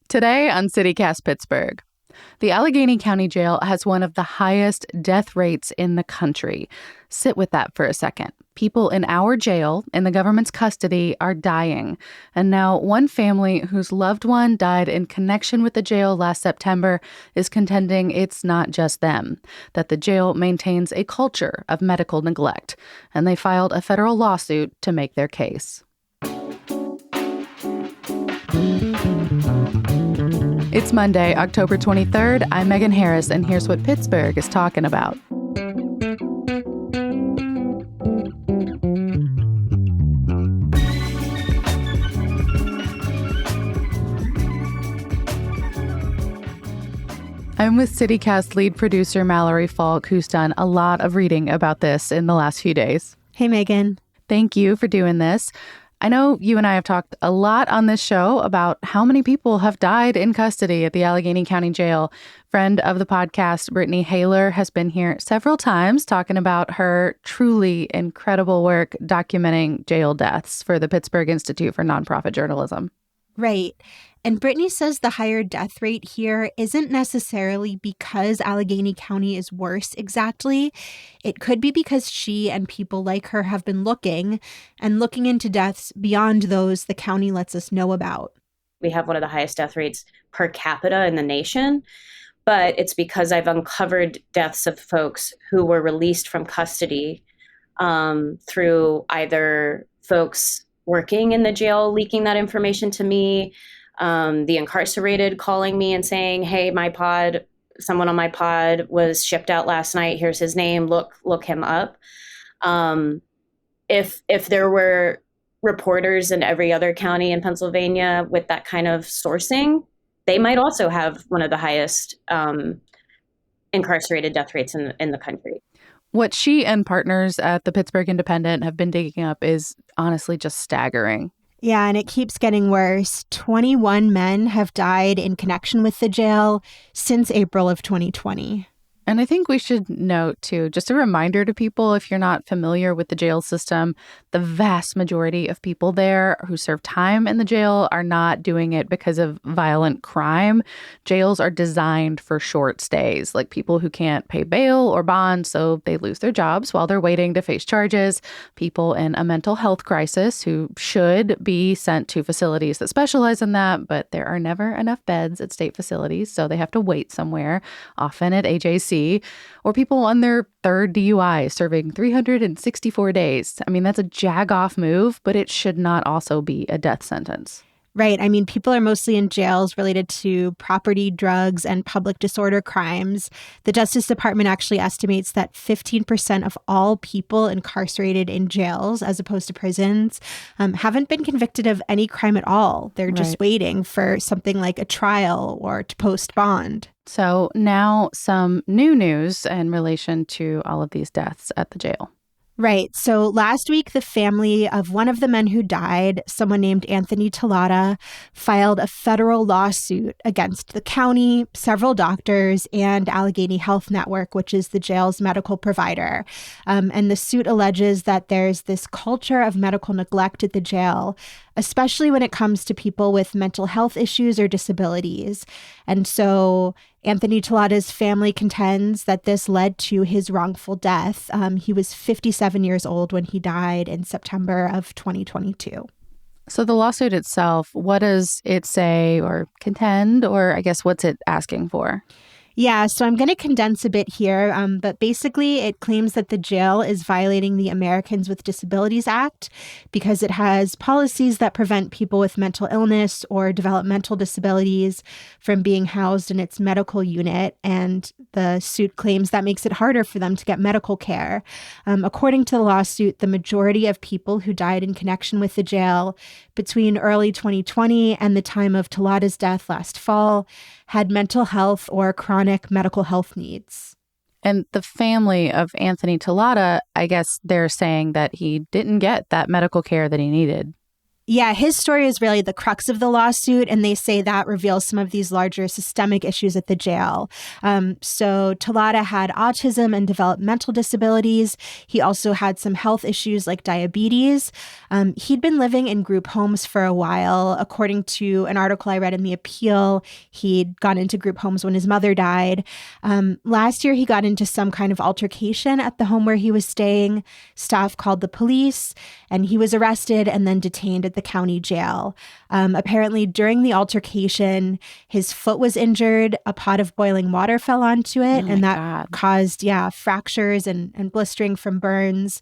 Today on CityCast Pittsburgh, the Allegheny County Jail has one of the highest death rates in the country. Sit with that for a second. People in our jail, in the government's custody, are dying. And now one family whose loved one died in connection with the jail last September is contending it's not just them, that the jail maintains a culture of medical neglect. And they filed a federal lawsuit to make their case. It's Monday, October 23rd. I'm Megan Harris, and here's what Pittsburgh is talking about. I'm with CityCast lead producer Mallory Falk, who's done a lot of reading about this in the last few days. Hey, Megan. Thank you for doing this. I know you and I have talked a lot on this show about how many people have died in custody at the Allegheny County Jail. Friend of the podcast, Brittany Haler, has been here several times talking about her truly incredible work documenting jail deaths for the Pittsburgh Institute for Nonprofit Journalism. Right. And Brittany says the higher death rate here isn't necessarily because Allegheny County is worse exactly. It could be because she and people like her have been looking into deaths beyond those the county lets us know about. We have one of the highest death rates per capita in the nation, but it's because I've uncovered deaths of folks who were released from custody through either folks working in the jail leaking that information to me, the incarcerated calling me and saying, hey, someone on my pod was shipped out last night. Here's his name. Look him up. If there were reporters in every other county in Pennsylvania with that kind of sourcing, they might also have one of the highest incarcerated death rates in the country. What she and partners at the Pittsburgh Independent have been digging up is honestly just staggering. Yeah, and it keeps getting worse. 21 men have died in connection with the jail since April of 2020. And I think we should note, too, just a reminder to people, if you're not familiar with the jail system, the vast majority of people there who serve time in the jail are not doing it because of violent crime. Jails are designed for short stays, like people who can't pay bail or bond, so they lose their jobs while they're waiting to face charges, people in a mental health crisis who should be sent to facilities that specialize in that, but there are never enough beds at state facilities, so they have to wait somewhere, often at AJC. Or people on their third DUI serving 364 days. I mean, that's a jag-off move, but it should not also be a death sentence. Right. I mean, people are mostly in jails related to property, drugs, and public disorder crimes. The Justice Department actually estimates that 15% of all people incarcerated in jails, as opposed to prisons, haven't been convicted of any crime at all. They're just waiting for something like a trial or to post bond. So now some new news in relation to all of these deaths at the jail. Right. So last week, the family of one of the men who died, someone named Anthony Talotta, filed a federal lawsuit against the county, several doctors, and Allegheny Health Network, which is the jail's medical provider. And the suit alleges that there's this culture of medical neglect at the jail, especially when it comes to people with mental health issues or disabilities. And so Anthony Talotta's family contends that this led to his wrongful death. He was 57 years old when he died in September of 2022. So the lawsuit itself, what does it say or contend, or I guess what's it asking for? Yeah, so I'm going to condense a bit here, but basically it claims that the jail is violating the Americans with Disabilities Act because it has policies that prevent people with mental illness or developmental disabilities from being housed in its medical unit, and the suit claims that makes it harder for them to get medical care. According to the lawsuit, the majority of people who died in connection with the jail between early 2020 and the time of Talotta's death last fall had mental health or chronic medical health needs. And the family of Anthony Talotta, I guess they're saying that he didn't get that medical care that he needed. Yeah, his story is really the crux of the lawsuit, and they say that reveals some of these larger systemic issues at the jail. So Talotta had autism and developmental disabilities. He also had some health issues like diabetes. He'd been living in group homes for a while. According to an article I read in The Appeal, he'd gone into group homes when his mother died. Last year, he got into some kind of altercation at the home where he was staying. Staff called the police, and he was arrested and then detained at the county jail. Apparently, during the altercation, his foot was injured. A pot of boiling water fell onto it, and that caused, fractures and blistering from burns.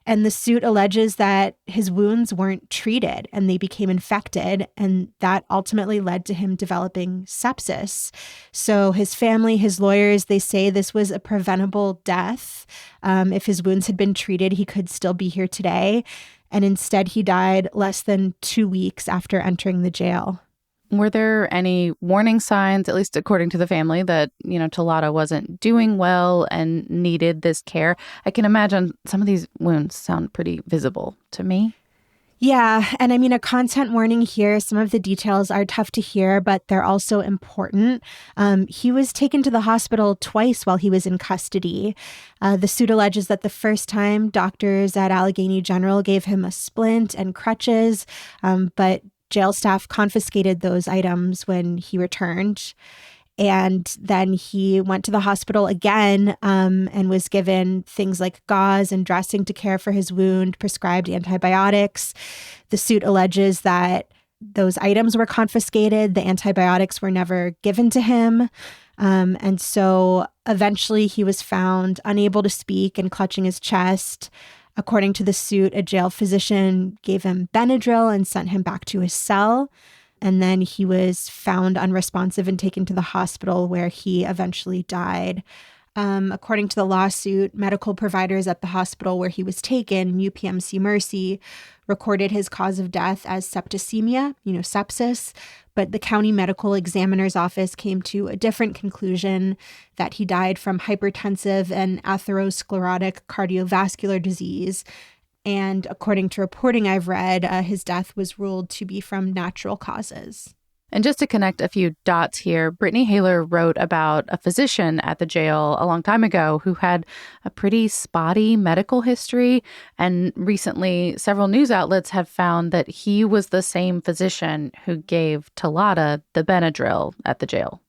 And the suit alleges that his wounds weren't treated and they became infected. And that ultimately led to him developing sepsis. So his family, his lawyers, they say this was a preventable death. If his wounds had been treated, he could still be here today. And instead, he died less than 2 weeks after entering the jail. Were there any warning signs, at least according to the family, that, Talotta wasn't doing well and needed this care? I can imagine some of these wounds sound pretty visible to me. Yeah. And I mean, a content warning here. Some of the details are tough to hear, but they're also important. He was taken to the hospital twice while he was in custody. The suit alleges that the first time, doctors at Allegheny General gave him a splint and crutches, but jail staff confiscated those items when he returned. And then he went to the hospital again and was given things like gauze and dressing to care for his wound, prescribed antibiotics. The suit alleges that those items were confiscated. The antibiotics were never given to him. And so eventually he was found unable to speak and clutching his chest. According to the suit, a jail physician gave him Benadryl and sent him back to his cell. And then he was found unresponsive and taken to the hospital where he eventually died. According to the lawsuit, medical providers at the hospital where he was taken, UPMC Mercy, recorded his cause of death as septicemia, sepsis. But the county medical examiner's office came to a different conclusion, that he died from hypertensive and atherosclerotic cardiovascular disease. And according to reporting I've read, his death was ruled to be from natural causes. And just to connect a few dots here, Brittany Haler wrote about a physician at the jail a long time ago who had a pretty spotty medical history. And recently, several news outlets have found that he was the same physician who gave Talotta the Benadryl at the jail.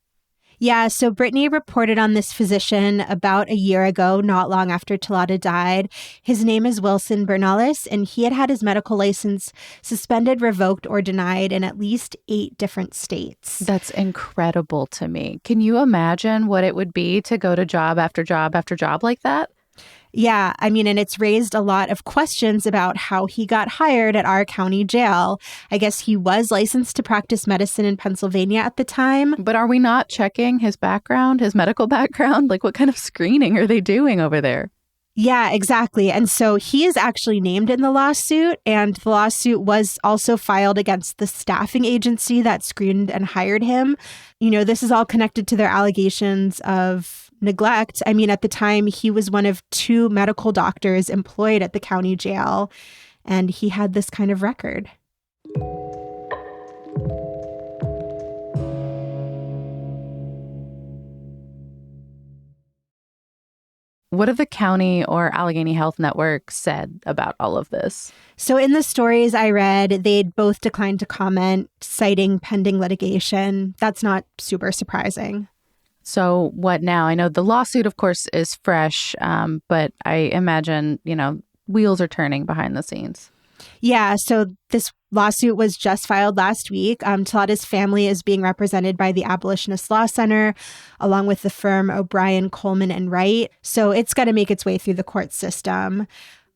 Yeah, so Brittany reported on this physician about a year ago, not long after Talotta died. His name is Wilson Bernales, and he had had his medical license suspended, revoked, or denied in at least 8 different states. That's incredible to me. Can you imagine what it would be to go to job after job after job like that? Yeah, I mean, and it's raised a lot of questions about how he got hired at our county jail. I guess he was licensed to practice medicine in Pennsylvania at the time. But are we not checking his background, his medical background? Like, what kind of screening are they doing over there? Yeah, exactly. And so he is actually named in the lawsuit, and the lawsuit was also filed against the staffing agency that screened and hired him. This is all connected to their allegations of neglect. I mean, at the time, he was one of 2 medical doctors employed at the county jail, and he had this kind of record. What have the county or Allegheny Health Network said about all of this? So in the stories I read, they'd both declined to comment, citing pending litigation. That's not super surprising. So what now? I know the lawsuit, of course, is fresh, but I imagine, wheels are turning behind the scenes. Yeah, so this lawsuit was just filed last week. Talotta's family is being represented by the Abolitionist Law Center, along with the firm O'Brien, Coleman, and Wright. So it's got to make its way through the court system.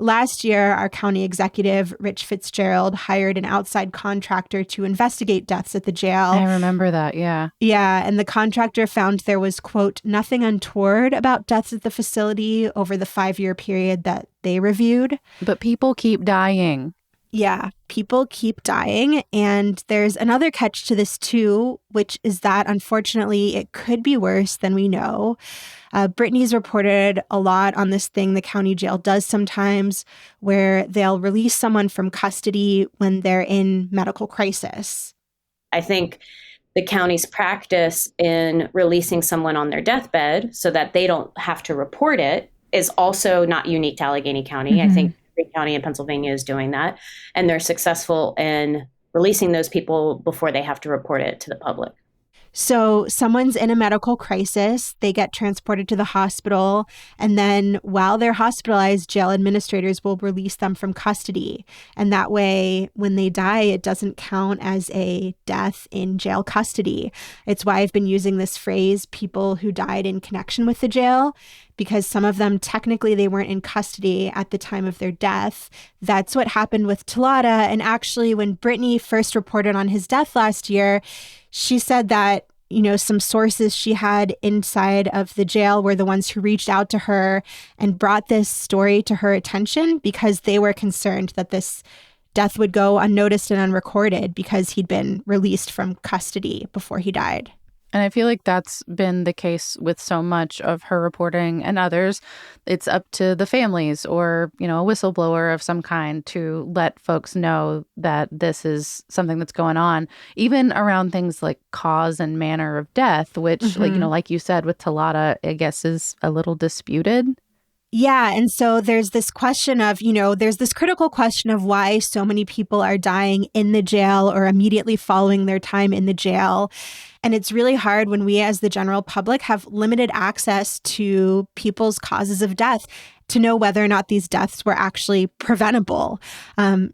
Last year, our county executive, Rich Fitzgerald, hired an outside contractor to investigate deaths at the jail. I remember that, yeah. Yeah, and the contractor found there was, quote, nothing untoward about deaths at the facility over the 5-year period that they reviewed. But people keep dying. Yeah, people keep dying. And there's another catch to this, too, which is that unfortunately it could be worse than we know. Brittany's reported a lot on this thing the county jail does sometimes, where they'll release someone from custody when they're in medical crisis. I think the county's practice in releasing someone on their deathbed so that they don't have to report it is also not unique to Allegheny County. Mm-hmm. I think every county in Pennsylvania is doing that, and they're successful in releasing those people before they have to report it to the public. So someone's in a medical crisis, they get transported to the hospital, and then while they're hospitalized, jail administrators will release them from custody. And that way, when they die, it doesn't count as a death in jail custody. It's why I've been using this phrase, people who died in connection with the jail, because some of them, technically, they weren't in custody at the time of their death. That's what happened with Talotta. And actually, when Brittany first reported on his death last year, she said that, some sources she had inside of the jail were the ones who reached out to her and brought this story to her attention because they were concerned that this death would go unnoticed and unrecorded because he'd been released from custody before he died. And I feel like that's been the case with so much of her reporting and others. It's up to the families or, a whistleblower of some kind to let folks know that this is something that's going on, even around things like cause and manner of death, which, like you said, with Talotta, I guess is a little disputed. Yeah. And so there's this question of, there's this critical question of why so many people are dying in the jail or immediately following their time in the jail. And it's really hard when we as the general public have limited access to people's causes of death to know whether or not these deaths were actually preventable.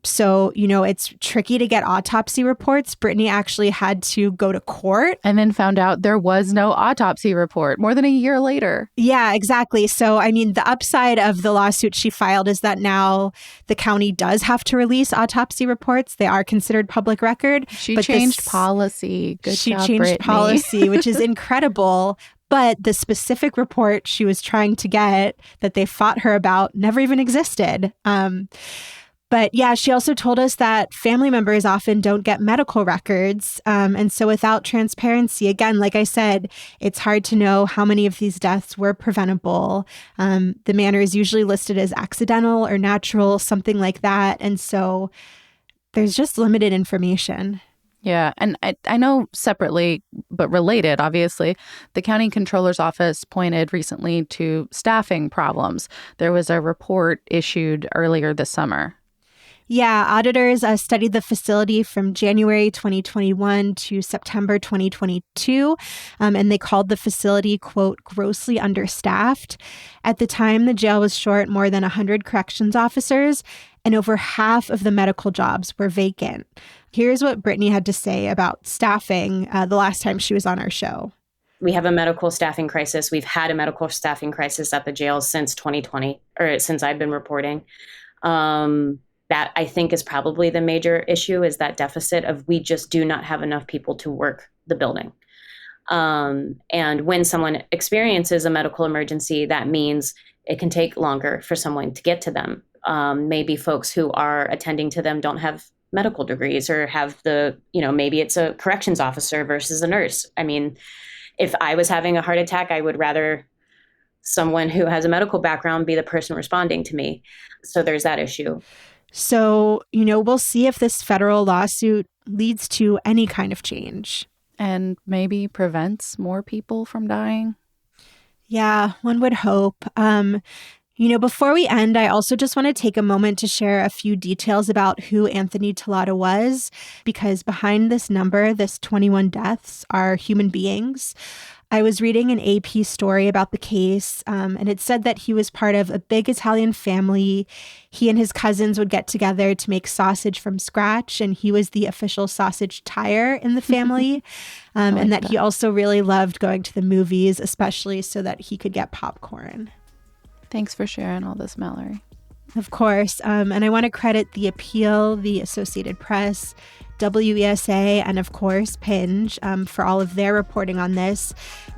So, it's tricky to get autopsy reports. Brittany actually had to go to court. And then found out there was no autopsy report more than a year later. Yeah, exactly. So, the upside of the lawsuit she filed is that now the county does have to release autopsy reports. They are considered public record. She changed policy. Good job, She changed Brittany. policy, which is incredible. But the specific report she was trying to get that they fought her about never even existed. But yeah, she also told us that family members often don't get medical records. And so without transparency, again, like I said, it's hard to know how many of these deaths were preventable. The manner is usually listed as accidental or natural, something like that. And so there's just limited information. Yeah. And I know separately, but related, obviously, the county controller's office pointed recently to staffing problems. There was a report issued earlier this summer. Yeah, auditors studied the facility from January 2021 to September 2022, and they called the facility, quote, grossly understaffed. At the time, the jail was short more than 100 corrections officers, and over half of the medical jobs were vacant. Here's what Brittany had to say about staffing the last time she was on our show. We have a medical staffing crisis. We've had a medical staffing crisis at the jail since 2020, or since I've been reporting. That I think is probably the major issue, is that deficit of we just do not have enough people to work the building. And when someone experiences a medical emergency, that means it can take longer for someone to get to them. Maybe folks who are attending to them don't have medical degrees or have maybe it's a corrections officer versus a nurse. If I was having a heart attack, I would rather someone who has a medical background be the person responding to me. So there's that issue. So, we'll see if this federal lawsuit leads to any kind of change. And maybe prevents more people from dying. Yeah, one would hope. Before we end, I also just want to take a moment to share a few details about who Anthony Talotta was, because behind this number, this 21 deaths, are human beings. I was reading an AP story about the case, and it said that he was part of a big Italian family. He and his cousins would get together to make sausage from scratch, and he was the official sausage tire in the family, and that he also really loved going to the movies, especially so that he could get popcorn. Thanks for sharing all this, Mallory. Of course. And I want to credit The Appeal, the Associated Press, WESA, and of course, Pinge for all of their reporting on this.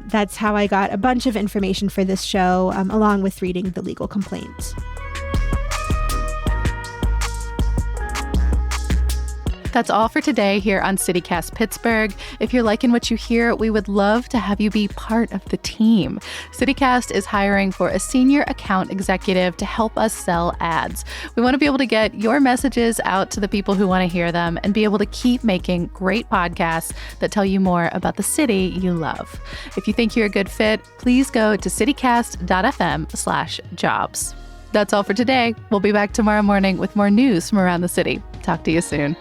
That's how I got a bunch of information for this show, along with reading the legal complaint. That's all for today here on CityCast Pittsburgh. If you're liking what you hear, we would love to have you be part of the team. CityCast is hiring for a senior account executive to help us sell ads. We want to be able to get your messages out to the people who want to hear them and be able to keep making great podcasts that tell you more about the city you love. If you think you're a good fit, please go to citycast.fm/jobs. That's all for today. We'll be back tomorrow morning with more news from around the city. Talk to you soon.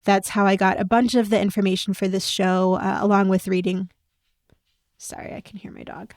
That's how I got a bunch of the information for this show, along with reading. Sorry, I can hear my dog.